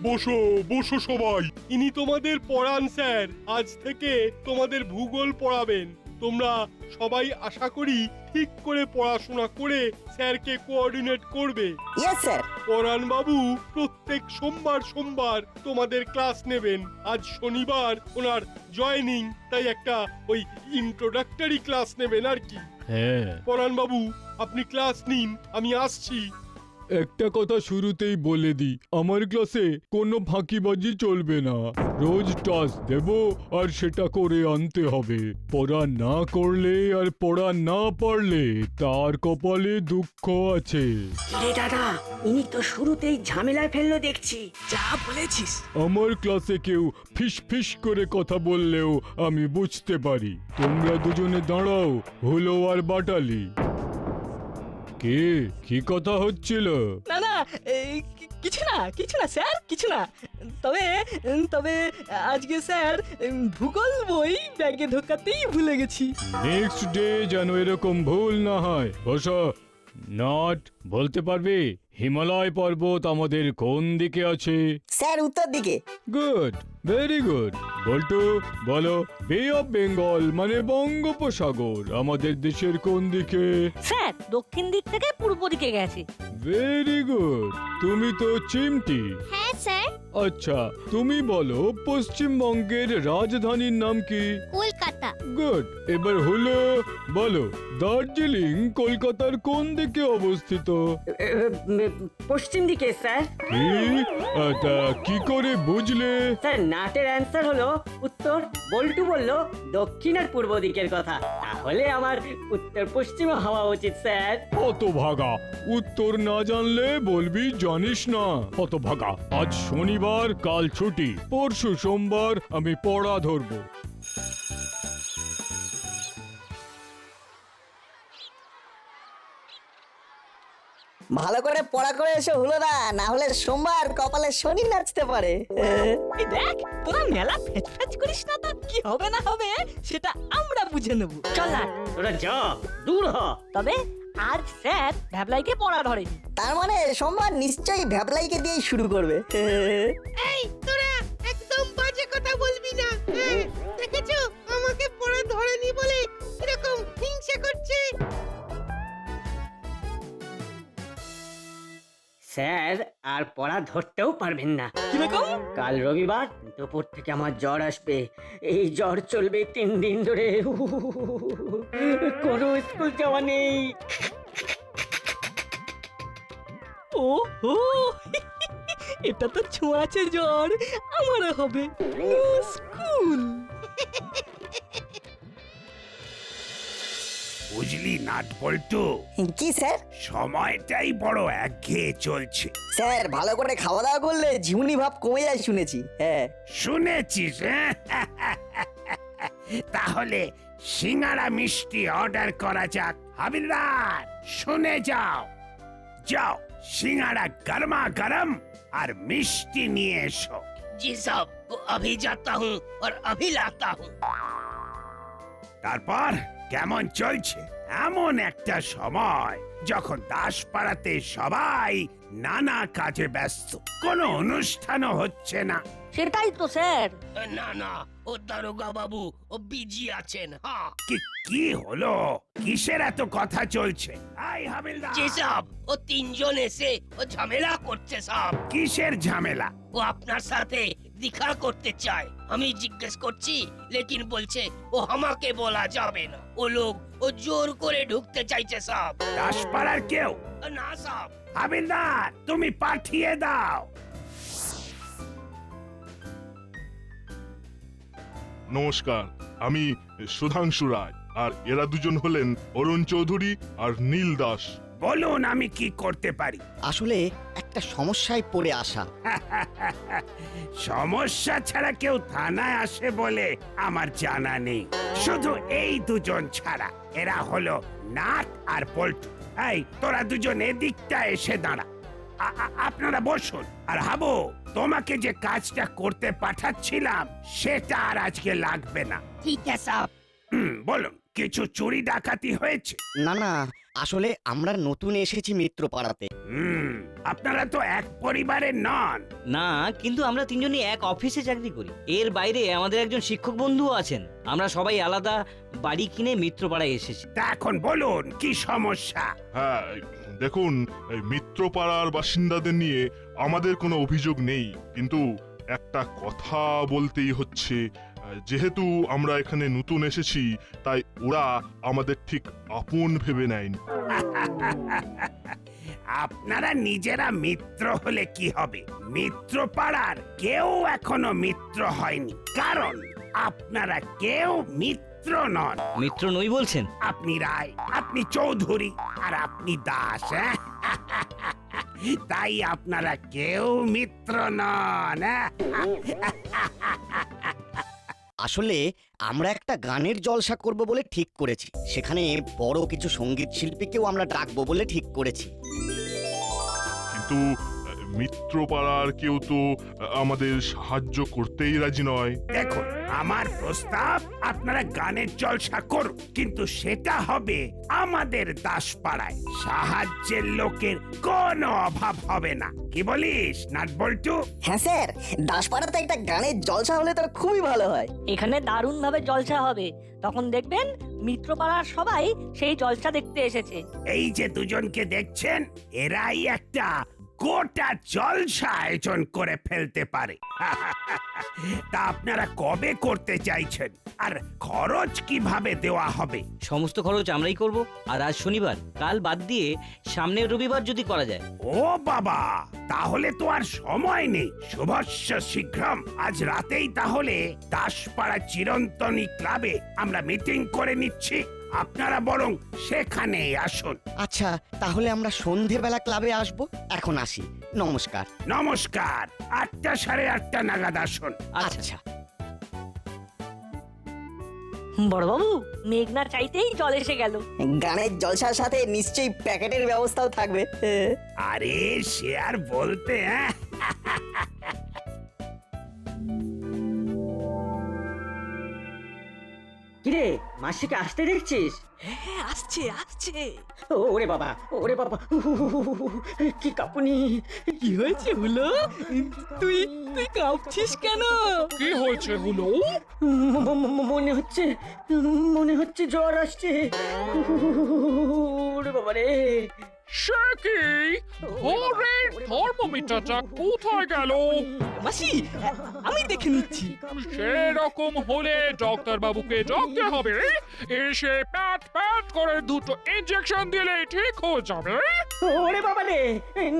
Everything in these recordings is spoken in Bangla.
বসো বসো সবাই। ইনি তোমাদের পড়ান স্যার, আজ থেকে তোমাদের ভূগোল পড়াবেন। তোমরা সবাই আশা করি ঠিক করে পড়াশোনা করে স্যারকে কোঅর্ডিনেট করবে। Yes sir. পরাণ বাবু প্রত্যেক সোমবার সোমবার তোমাদের ক্লাস নেবেন। আজ শনিবার ওনার জয়েনিং, তাই একটা ওই ইন্ট্রোডাক্টরি ক্লাস নেবেন আর কি। হ্যাঁ, পরাণ বাবু আপনি ক্লাস নিন, আমি আসছি। একটা কথা শুরুতেই বলে দিই, আমার ক্লাসে কোনো ফাঁকিবাজি চলবে না। রোজ টাস্ক দেব আর সেটা করে আনতে হবে। পড়া না করলে আর পড়া না পারলে তার কপালে দুঃখ আছে। রে দাদা, ইনি তো শুরুতেই ঝামেলায় ফেললো দেখছি। যা বলেছিস। আমার ক্লাসে কেউ ফিস ফিস করে কথা বললেও আমি বুঝতে পারি। তোমরা দুজনে দাঁড়াও, হলো আর বাটালি। কি কথা হচ্ছিল? না না, কিছু না স্যার, কিছু না। তবে তবে আজকে স্যার ভূগোল বই ব্যাগে ঢোকাতেই ভুলে গেছি। নেক্সট ডে যেন এরকম ভুল না হয়। বসো। নট বলতে পারবে হিমালয় পর্বত আমাদের কোন দিকে আছে? স্যার উত্তর দিকে। Good, very good. বল্টু বলো, বে অফ বেঙ্গল মানে বঙ্গোপসাগর আমাদের দেশের কোন দিকে? স্যার দক্ষিণ দিক থেকে পূর্ব দিকে গেছে। ভেরি গুড, তুমি তো চিমটি। হ্যাঁ স্যার। আচ্ছা, তুমি বলো পশ্চিমবঙ্গের রাজধানীর নাম কি? কলকাতা। গুড। এবার হলো, বলো দার্জিলিং কলকাতার কোন দিকে অবস্থিত? পশ্চিম দিকে স্যার। কি? তা কি করে বুঝলে? স্যার নাটের অ্যান্সার হলো উত্তর। বল্টু বলল দক্ষিণ আর পূর্ব দিকের কথা, তাহলে আমার উত্তর পশ্চিমে হওয়া উচিত স্যার। হতভাগা, উত্তর না জানলে বলবি জানিস না। হতভাগা, আজ শনিবার, কাল ছুটি, পরশু সোমবার আমি পড়া ধরবো। ভালো করে পড়া করে এসো হলো না হলে সোমবার কপালে শনি নাচতে পারে। এই দেখ, তোরা মেলা ফ্যাচ করিস না তো, কি হবে না হবে সেটা আমরা বুঝে নেব। চল না। তোরা যা দূর হ। তবে আজ স্যার ভ্যাবলাইকে পড়া ধরেনি। তার মানে সোমবার নিশ্চয়ই ভ্যাবলাইকে দিয়েই শুরু করবে। এই তোরা একদম বাজে কথা বলবি না। দেখেছো আমাকে পড়া ধরেনি বলে এরকম হিংসা করছে। স্যার আর পড়া ধরতেও পারবেন না। কিরকম? কাল রবিবার দুপুর থেকে আমার জ্বর আসবে। এই জ্বর চলবে 3 দিন ধরে। কোনো স্কুল যাওয়া নেই। ও হো, এটা তো ছোঁয়াচে জ্বর, আমারও হবে। No school. বুঝলি নাট বল্টু, কি স্যার? সময়টাই বড় একঘেয়ে চলছে। স্যার ভালো করে খাওয়া দাওয়া করলে ঝিমুনি ভাব কমে যায় শুনেছি। হ্যাঁ শুনেছিস? তাহলে সিঙ্গারা মিষ্টি অর্ডার করা যাক। হাবিলদার শুনে যাও, যাও সিঙ্গারা গরমা গরম আর মিষ্টি নিয়ে এসো। জি সাহব, अभी जाता हूँ और अभी लाता हूँ। তারপর কেমন চলছে? এমন একটা সময় যখন দাসপাড়াতে সবাই নানা কাজে ব্যস্ত, কোনো অনুষ্ঠানও হচ্ছে না। সেটাই তো স্যার। না না, ও দারোগা বাবু ও বিজি আছেন। হ্যাঁ কি হলো? কিসের এত কথা চলছে? আই হাবিলদার, জি সাহব, ও তিনজন এসে ও ঝামেলা করছে সাহব। কিসের ঝামেলা? ও আপনার সাথে দেখা করতে চায়। আমি জিজ্ঞেস করছি, লেকিন বলছে ও আমাকে বলা যাবে না। ও লোক ও জোর করে ঢুকতে চাইছে সাহব। দাসপাড়ার কেউ? না সাহব। হাবিলদার তুমি পাঠিয়ে দাও। নমস্কার, আমি সুধাংশু রায়, আর এরা দুজন হলেন অরুণ চৌধুরী আর নীল দাস। বলুন আমি কি করতে পারি? আসলে একটা সমস্যায় পড়ে আসা। সমস্যা ছাড়া কেউ থানায় আসে বলে আমার জানা নেই, শুধু এই দুজন ছাড়া। এরা হলো নাট আর পল্টু। এই তোরা দুজন এদিকটা এসে দাঁড়া। আপনারা বসুন। আর হাবু, তোমাকে যে কাজটা করতে পাঠাচ্ছিলাম সেটা আর আজকে লাগবে না। ঠিক আছে সাহব। বলুন কিছু চুরি ডাকাতি হয়েছে? না না, আসলে আমরা নতুন এসেছি মিত্র পাড়াতে। আপনারা তো এক পরিবারের নন। না, কিন্তু আমরা তিনজনই এক অফিসে চাকরি করি। এর বাইরে আমাদের একজন শিক্ষক বন্ধুও আছেন। আমরা সবাই আলাদা বাড়ি কিনে মিত্রপাড়ায় এসেছি। তা এখন বলুন কি সমস্যা? হ্যাঁ, দেখুন, এই মিত্রপাড়ার বাসিন্দাদের নিয়ে আমাদের কোনো অভিযোগ নেই, কিন্তু একটা কথা বলতেই হচ্ছে। যেহেতু আমরা এখানে নতুন এসেছি, তাই ওরা আমাদের ঠিক আপন ভেবে নেয়নি। আপনারা নিজেরা মিত্র হলে কি হবে? মিত্র পাড়ার কেউ এখনো মিত্র হয়নি, কারণ আপনারা কেউ মিত্র নন। মিত্র নই বলছেন? আপনি রায়, আপনি চৌধুরী, আর আপনি দাস। হ্যাঁ? তাই আপনারা কেউ মিত্র নন। আসলে আমরা একটা গানের জলসা করব বলে ঠিক করেছি। সেখানে বড় কিছু সঙ্গীত শিল্পীকেও আমরা ডাকবো বলে ঠিক করেছি। কিন্তু মিত্রপাড়ার কেউ তো আমাদের সাহায্য করতেই রাজি নয়। দেখুন, আমার প্রস্তাব আপনারা গানের জলসা করুন, কিন্তু সেটা হবে আমাদের দাসপাড়ায়। সাহায্যের লোকের কোনো অভাব হবে না। কি বলিস নাটবল্টু? হ্যাঁ স্যার, দাসপাড়াতে একটা গানের জলসা হলে তো খুবই ভালো হয়। এখানে দারুণ ভাবে জলসা হবে, তখন দেখবেন মিত্রপাড়ার সবাই সেই জলসা দেখতে এসেছে। এই যে দুজনকে দেখছেন, এরাই একটা গোটা জলসা আয়োজন করে ফেলতে পারে। তা আপনারা কবে করতে চাইছেন, আর খরচ কিভাবে দেওয়া হবে? সমস্ত খরচ আমরাই করব। আর আজ শনিবার, কাল বাদ দিয়ে সামনের রবিবার যদি করা যায়। ও বাবা, তাহলে তো আর সময় নেই। শুভস্য শীঘ্রম। আজ রাতেই তাহলে দাসপাড়া চিরন্তনী ক্লাবে আমরা মিটিং করে নিচ্ছি। আপনারা বরং সেখানেই আসুন। আচ্ছা, তাহলে আমরা সন্ধেবেলা ক্লাবে আসব। এখন আসি, নমস্কার। নমস্কার। 8টা, 8:30 নাগাদ আসুন। আচ্ছা। বড়বাবু, মেঘনা চাইতেই জল এসে গেল। গানের জলসার সাথে নিশ্চয়ই প্যাকেটের ব্যবস্থাও থাকবে। আরে সে আর বলতে। হ্যাঁ, কিরে, মাসিকে আসতে দেখছিস? হ্যাঁ, আসছে আসছে। ওরে বাবা, ওরে বাবা, কি কাঁপুনি! কি হয়েছে হলো? তুই তুই কাঁপছিস কেন? কি হয়েছে হলো? মনে হচ্ছে জ্বর আসছে। ওরে বাবা রে! সে কি? ঘরের থার্মোমিটারটা কোথায় গেল? মাসি, আমি দেখে নিচ্ছি। সেরকম হলে ডাক্তার বাবুকে ডাকতে হবে। এসে প্যাট প্যাট করে 2টো ইনজেকশন দিলে ঠিক হয়ে যাবে। ওরে বাবা রে!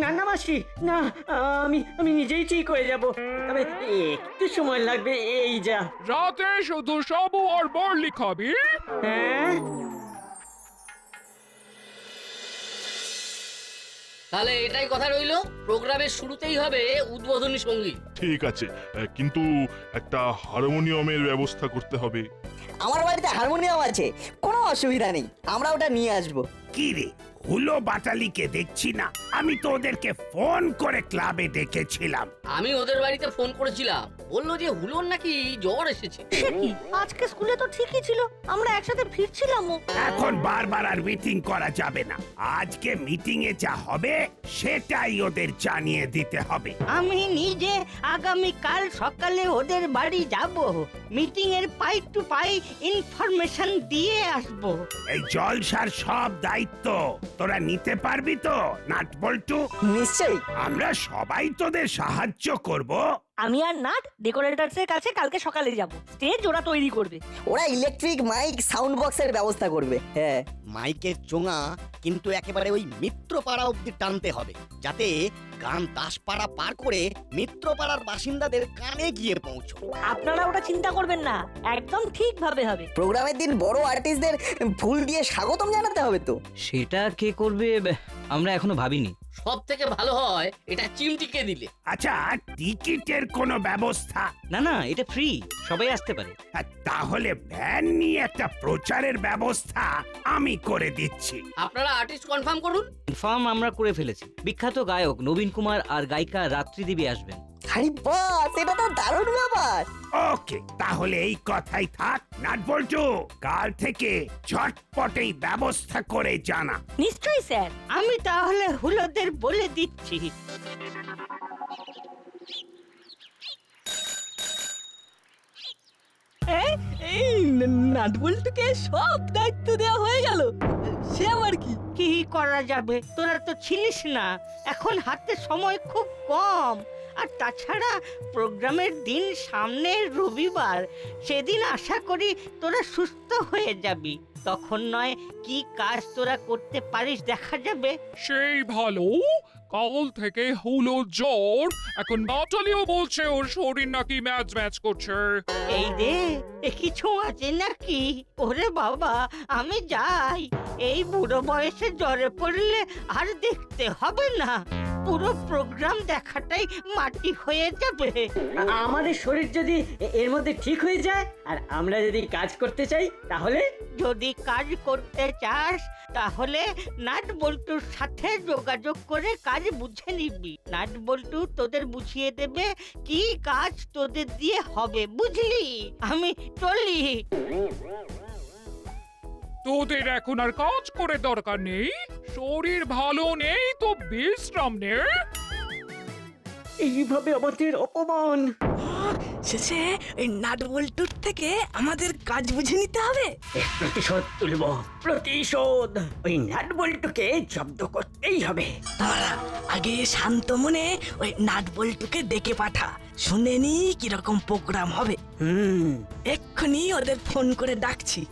না না মাসি, না, আমি নিজেই ঠিক হয়ে যাব, তবে একটু সময় লাগবে। এই যা। রাতে শুধু সাবু আর বরলি খাবি? হ্যাঁ, তাহলে এটাই কথা রইলো, প্রোগ্রামের শুরুতেই হবে উদ্বোধনী সঙ্গীত। ঠিক আছে, কিন্তু একটা হারমোনিয়ামের ব্যবস্থা করতে হবে। আমার বাড়িতে হারমোনিয়াম আছে, কোনো অসুবিধা নেই, আমরা ওটা নিয়ে আসবো। কি রে, হুলো বাটালিকে দেখছি না? আমি তো ওদেরকে ফোন করে ক্লাবে ডেকেছিলাম। আমি ওদের বাড়িতে ফোন করেছিলাম, বললো যে হুলোর নাকি জ্বর এসেছে। সে কি? আজকে স্কুলে তো ঠিকই ছিল, আমরা একসাথে ফিরছিলাম। এখন বারবার আর মিটিং করা যাবে না। আজকে মিটিং এ যা হবে সেটাই ওদের জানিয়ে দিতে হবে। আমি নিজে আগামী কাল সকালে ওদের বাড়ি যাব, মিটিং এর পাই টু পাই ইনফরমেশন দিয়ে আসব। এই জলসার সব দায়িত্ব তোরা নিতে পারবি তো নাটবল্টু? নিশ্চয়ই। আমরা সবাই তোদের সাহায্য করব। আমি আর নাট ডেকোরেটরসের কাছে কালকে সকালে যাব, স্টেজ ওরা তৈরি করবে। ওরা ইলেকট্রিক মাইক সাউন্ড বক্সের ব্যবস্থা করবে। হ্যাঁ, মাইকের চোঙা কিন্তু একেবারে ওই মিত্রপাড়া অব্দি টানতে হবে, যাতে গান দাসপাড়া পার করে মিত্রপাড়ার বাসিন্দাদের কানে গিয়ে পৌঁছো। আপনারা ওটা চিন্তা করবেন না, একদম ঠিকভাবে হবে। প্রোগ্রামের দিন বড় আর্টিস্টদের ফুল দিয়ে স্বাগতম জানাতে হবে তো। সেটা কে করবে আমরা এখনো ভাবিনি। সব থেকে ভালো হয় এটা চিমটিকে দিলে। আচ্ছা, টিকিটের কোনো ব্যবস্থা? না না, এটা ফ্রি, সবাই আসতে পারে। তাহলে ভ্যান নিয়ে একটা প্রচারের ব্যবস্থা আমি করে দিচ্ছি। আপনারা আর্টিস্ট কনফার্ম করুন। কনফার্ম আমরা করে ফেলেছি। বিখ্যাত গায়ক নবীন কুমার আর গায়িকা রাত্রি দেবী আসবেন। আরে বাস, এটা তো দারুণ ব্যাপার। ওকে, তাহলে এই কথাই থাক। নাট বল্টু, কাল থেকে ঝটপট এই ব্যবস্থা করে জানা। নিশ্চয়ই স্যার। আমি তাহলে হুলোদের বলে দিচ্ছি। এই নাটবল্টুকে সব দায়িত্ব দেওয়া হয়ে গেল, সে আবার কি? কি করা যাবে, তোরা তো ছিলিস না, এখন হাতে সময় খুব কম। আর তাছাড়া প্রোগ্রামের দিন সামনে রবিবার, সেদিন আশা করি তোরা সুস্থ হয়ে যাবি। তখন নয় কি কাজ তোরা করতে পারিস দেখা যাবে। সেই ভালো, কাল থেকে হলো জ্বর, এখন নাটালিও বলছে ওর শরীর নাকি ম্যাচ ম্যাচ করছে। এই রে, এ কিছু আছে নাকি? ওরে বাবা, আমি যাই। এই বুড়ো বয়সে জ্বরে পড়লে আর দেখতে হবে না, পুরো প্রোগ্রাম দেখাটাই মাটি হয়ে যাবে। আমাদের শরীর যদি এর মধ্যে ঠিক হয়ে যায় আর আমরা যদি কাজ করতে চাই তাহলে? যদি কাজ করতে চাস তাহলে নাট বল্টুর সাথে যোগাযোগ করে কাজ বুঝে নিবি। নাট বল্টু তোদের বুঝিয়ে দেবে কি কাজ তোদের দিয়ে হবে, বুঝলি? আমি চলি। তোদের এখন আর কাজ করে দরকার নেই, শরীর ভালো নেই তো বিশ্রাম নে। এইভাবে আমাদের অপমান। শেষে ওই নাটবল্টুর থেকে আমাদের কাজ বুঝে নিতে হবে। প্রতিশোধ তুলব, প্রতিশোধ। ওই নাট বল্টুকে জব্দ করতেই হবে। দাঁড়া, আগে শান্ত মনে ওই নাটবল্টুকে ডেকে পাঠা, শুনে নি কিরকম প্রোগ্রাম হবে। এক্ষুনি ওদের ফোন করে ডাকছি।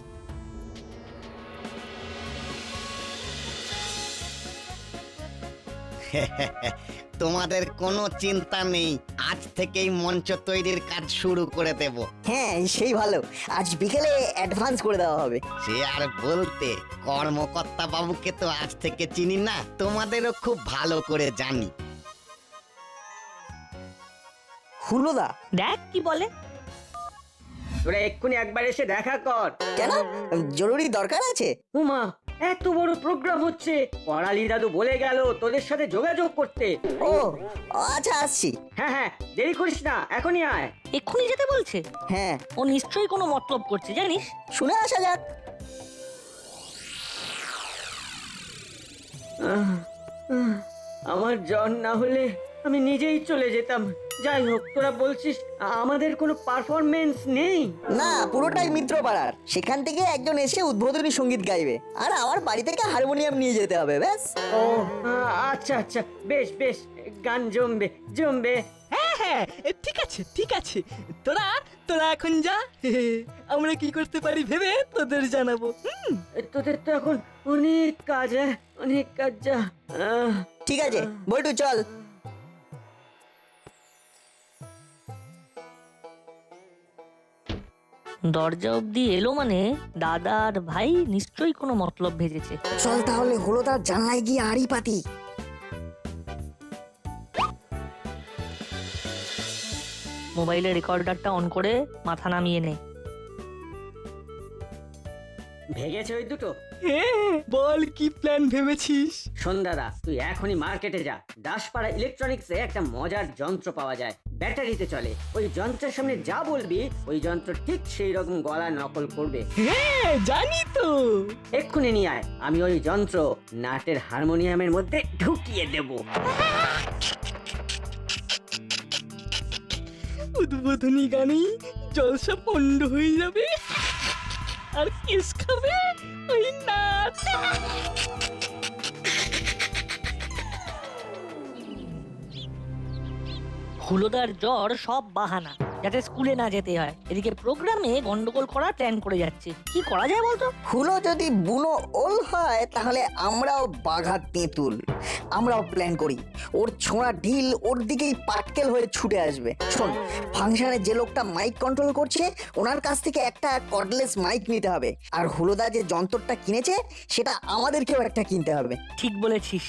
তোমাদের কোনো চিন্তা নেই, আজ থেকেই মঞ্চ তৈরির কাজ শুরু করে দেব। হ্যাঁ, সেই ভালো, আজ বিকেলে অ্যাডভান্স করে দেওয়া হবে। সে আর বলতে, কর্মকর্তা বাবুকে তো আজ থেকে চিনি না, তোমাদেরও খুব ভালো করে জানি। হুলোদা, দেখ কি বলে। তোরা এক্ষুনি একবার এসে দেখা কর। কেন, জরুরি দরকার আছে? উমা, এত বড় প্রোগ্রাম হচ্ছে, পড়ালি দাদু বলে গেল তোদের সাথে যোগাযোগ করতে। ও আচ্ছা, আসছি। হ্যাঁ হ্যাঁ, দেরি করিস না, এখনই আয়। এক্ষুনি যেতে বলছে? হ্যাঁ, ও নিশ্চয়ই কোনো মতলব করছে, জানিস? শুনে আসা যাক। আমার জ্বর না হলে আমি নিজেই চলে যেতাম। যাই হোক, তোরা বলছিস আমাদের কোনো পারফরমেন্স নেই? না, পুরোটাই মিত্রপাড়ার। সেখান থেকে একজন এসে উদ্বোধনী সঙ্গীত গাইবে, আর আমার বাড়ি থেকে হারমোনিয়াম নিয়ে যেতে হবে, ব্যাস। ও আচ্ছা আচ্ছা, বেশ বেশ, গান জমবে জমবে। হ্যাঁ হ্যাঁ, ঠিক আছে ঠিক আছে, তোরা তোরা এখন যা, আমরা কি করতে পারি ভেবে তোদের জানাবো। তোদের তো এখন অনেক কাজ, অনেক কাজ। যা। ঠিক আছে বল্টু, চল। দরজা অবধি এলো মানে দাদা আর ভাই নিশ্চয়ই কোনো মতলব ভেজেছে। চল তাহলে হুলোদার জানলায় গিয়ে আড়ি পাতি। মোবাইলের রেকর্ডারটা অন করে মাথা নামিয়ে নে। ভেগেছে ওই দুটো? বল কি প্ল্যান ভেবেছিস? শোন দাদা, তুই এখনই মার্কেটে যা। দাসপাড়া ইলেকট্রনিক্সে একটা মজার যন্ত্র পাওয়া যায়, ব্যাটারিতে চলে। ওই যন্ত্রের সামনে যা বলবি ওই যন্ত্র ঠিক সেই রকম গলা নকল করবে। হ্যাঁ জানি তো। এক্ষুনি নিয়ে আয়, আমি ওই যন্ত্র নাটের হারমোনিয়ামের মধ্যে ঢুকিয়ে দেব। উদ্বোধনী গানেই জলসা পণ্ড হয়ে যাবে, আর কেস খাবে ওই নাট। হুলোদার জ্বর সব বাহানা, যাতে স্কুলে না যেতে হয়। এদিকে প্রোগ্রামে গন্ডগোল করার প্ল্যান করে যাচ্ছে। কি করা যায় বলতো? হুলো যদি বুনো ওল হয় তাহলে আমরাও বাঘা তেঁতুল। আমরাও প্ল্যান করি, ওর ছোঁড়া ঢিল ওর দিকেই পাটকেল হয়ে ছুটে আসবে। শোন, ফাংশনে যে লোকটা মাইক কন্ট্রোল করছে ওনার কাছ থেকে একটা কর্ডলেস মাইক নিতে হবে, আর হুলোদা যে যন্ত্রটা কিনেছে সেটা আমাদেরকেও একটা কিনতে হবে। ঠিক বলেছিস।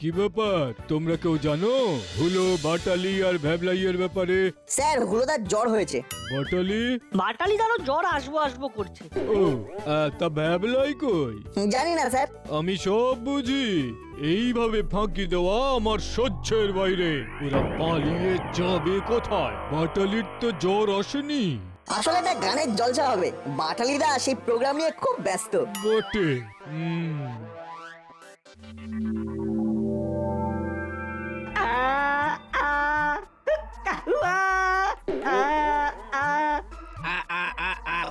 কি ব্যাপার তোমরা কেউ জানো হুলো বাটালি আর ভ্যাবলাইয়ের ব্যাপারে? স্যার হুলোদার জ্বর হয়েছে। বাটালি? বাটালি দারও জ্বর আসবো আসবো করছে। ও তা ভ্যাবলাই কই? জানি না স্যার। আমি সব বুঝি। এইভাবে ফাঁকি দেওয়া আমার সহ্যের বাইরে। ওরা পালিয়ে যাবে কোথায়? বাটালির তো জ্বর আসেনি। আসলে একটা গানের জলসা হবে, বাটালিদা সেই প্রোগ্রাম নিয়ে খুব ব্যস্ত। বটে।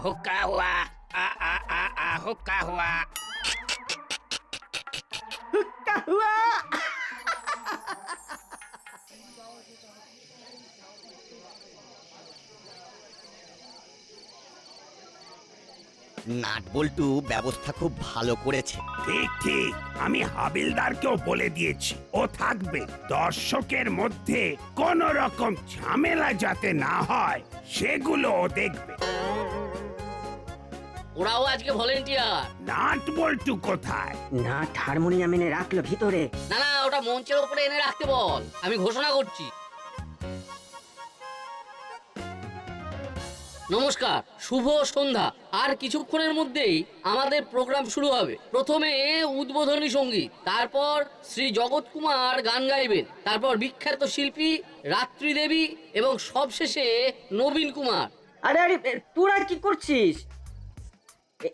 हुक्का हुआ हुक्का हुआ নাট বল্টু ব্যবস্থা খুব ভালো করেছে। ঠিক ঠিক, আমি হাবিলদারকেও বলে দিয়েছি ও থাকবে। দর্শকের মধ্যে কোন রকম ঝামেলা যাতে না হয় সেগুলো ও দেখবে। ওরাও আজকে ভলেন্টিয়ার। নাট বল্টু কোথায়? নাট হারমোনিয়াম এনে রাখলো ভিতরে। না না, ওটা মঞ্চের উপরে এনে রাখতে বল, আমি ঘোষণা করছি। নমস্কার, শুভ সন্ধ্যা। আর কিছুক্ষণের মধ্যেই আমাদের প্রোগ্রাম শুরু হবে। প্রথমে উদ্বোধনী সঙ্গীত, তারপর শ্রী জগৎ কুমার গান গাইবেন, তারপর বিখ্যাত শিল্পী রাত্রি দেবী এবং সবশেষে নবীন কুমার। আরে আরে তোরা কি করছিস?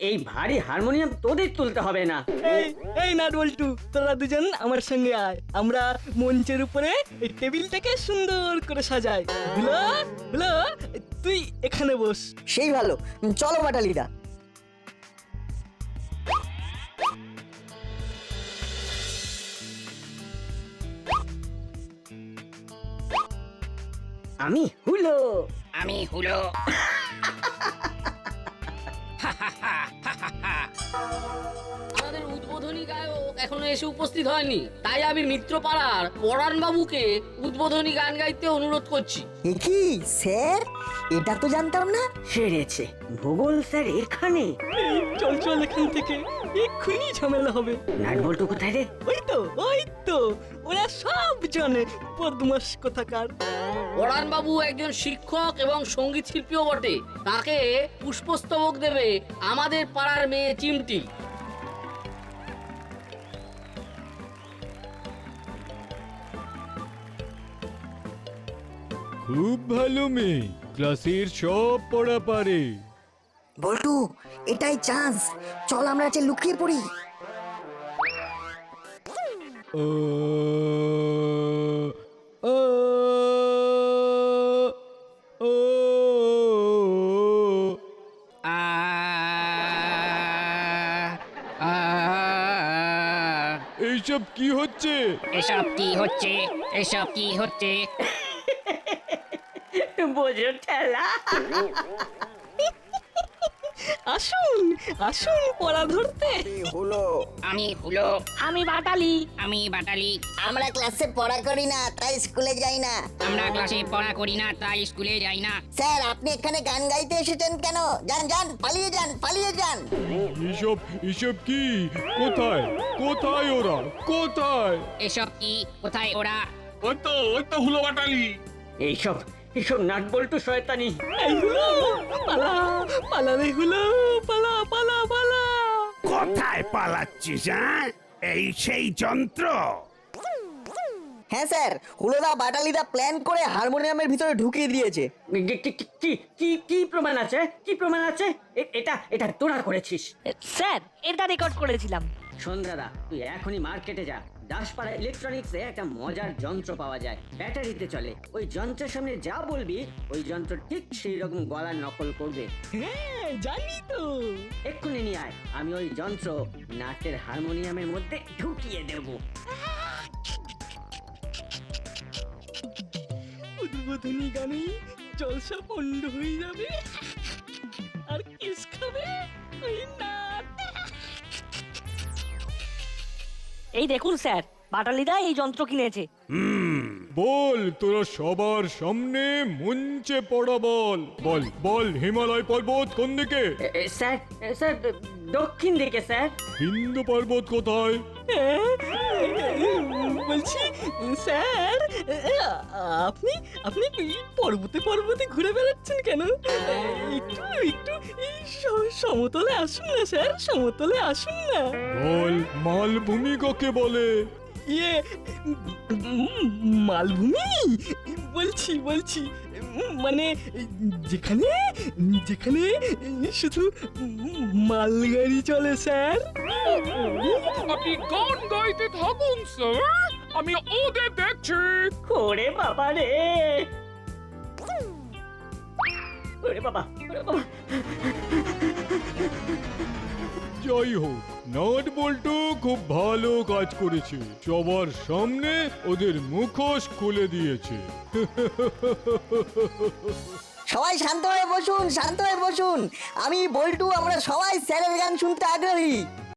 এই ভারী হারমোনিয়াম তোদের তুলতে হবে না। এই নাট বল্টু, তোরা দুজন আমার সঙ্গে আয়। আমরা মঞ্চের উপরে এই টেবিলটাকে সুন্দর করে সাজাই। হলো হলো, তুই এখানে বস। সেই ভালো, চলো বাটালিদা। আমি হুলো। আমি হুলো। আমাদের উদ্বোধনী গায়ক এখনো এসে উপস্থিত হয়নি, তাই আমি মিত্রপাড়ার পরাণ বাবুকে উদ্বোধনী গান গাইতে অনুরোধ করছি। কি স্যার, এটা তো জানতাম না। সেরেছে, ভূগোল স্যার এখানে। চল চল এখান থেকে, এক্ষুনি ঝামেলা হবে। নাট বল্টু কোথায় রে? ওই তো ওরা সব জানে, বদমাস কোথাকার। পরাণ বাবু একজন শিক্ষক এবং সঙ্গীত শিল্পীও বটে। তাকে পুষ্পস্তবক দেবে আমাদের পাড়ার মেয়ে চিমটি। খুব ভালো মেয়ে, ক্লাসের সব পড়া পারে। বল্টু, এটাই চান্স, চল আমরা লুকিয়ে পড়ি। ও ও ও এইসব কি হচ্ছে? এসব কি হচ্ছে? এসব কি হচ্ছে? বোঝো ঠেলা। আসুন আসুন পড়া ধরতে। হলো আমি হুলো। আমি বাটালি। আমি বাটালি। আমরা ক্লাসে পড়া করি না, তাই স্কুলে যাই না। আমরা ক্লাসে পড়া করি না, তাই স্কুলে যাই না। স্যার আপনি এখানে গান গাইতে এসেছেন কেন? যান যান, পালিয়ে যান, পালিয়ে যান। এসব এসব কি? কোথায় কোথায় ওরা? কোথায়? এসব কি? কোথায় ওরা? ওই তো হুলো বাটালি। এইসব এসব নাট বল্টু শয়তানি। এই হলো, পালা পালা রে হলো, পালা পালা পালা। কোথায় পালাচ্ছিস? হ্যাঁ, এই সেই যন্ত্র? হ্যাঁ স্যার, হুলোদা বাটালিদা প্ল্যান করে হারমোনিয়ামের ভিতরে ঢুকিয়ে দিয়েছে। কি কি কি প্রমাণ আছে? কি প্রমাণ আছে? এটা এটা তোরা করেছিস? স্যার, এটা রেকর্ড করেছিলাম। সন্ধ্যাদা, তুই এখনই মার্কেটে যা। দাসপাড়া ইলেকট্রনিক্সে একটা মজার যন্ত্র পাওয়া যায়, ব্যাটারিতে চলে। ওই যন্ত্রের সামনে যা বলবি ওই যন্ত্র ঠিক সেই রকম গলার নকল করবে। হ্যাঁ জানি তো। এক্ষুনি নিয়ে আয়, আমি ওই যন্ত্র নাটের হারমোনিয়ামের মধ্যে ঢুকিয়ে দেব। উদ্বোধনী গানে জলসা পণ্ড হয়ে যাবে। আর কিস খাবে ওই নাট। এই দেখুন স্যার, বাটালিদা এই যন্ত্র কিনেছে। বল তোরা সবার সামনে মঞ্চে পড়া বল। বল বল হিমালয় পর্বত কোন দিকে? স্যার স্যার দক্ষিণ দিকে স্যার। হিন্দু পর্বত কোথায়? বলছি স্যার আপনি আপনি পর্বতে পর্বতে ঘুরে বেড়াচ্ছেন কেন? একটু একটু এই সমতলে আসুন না স্যার, সমতলে আসুন না। বল মালভূমি কাকে বলে? ইয়ে মালভূমি বলছি বলছি মানে যেখানে যেখানে শুধু মালগাড়ি চলে স্যার। আপনি গান গাইতে থাকুন স্যার, আমি ওদের দেখছি। ওরে বাবা রে, ওরে বাবা, ওরে বাবা। যাই হোক, নাট বল্টু খুব ভালো কাজ করেছে, সবার সামনে ওদের মুখোশ খুলে দিয়েছে। সবাই শান্ত হয়ে বসুন, শান্ত হয়ে বসুন। আমি বল্টু, আমরা সবাই স্যারের গান শুনতে আগ্রহী।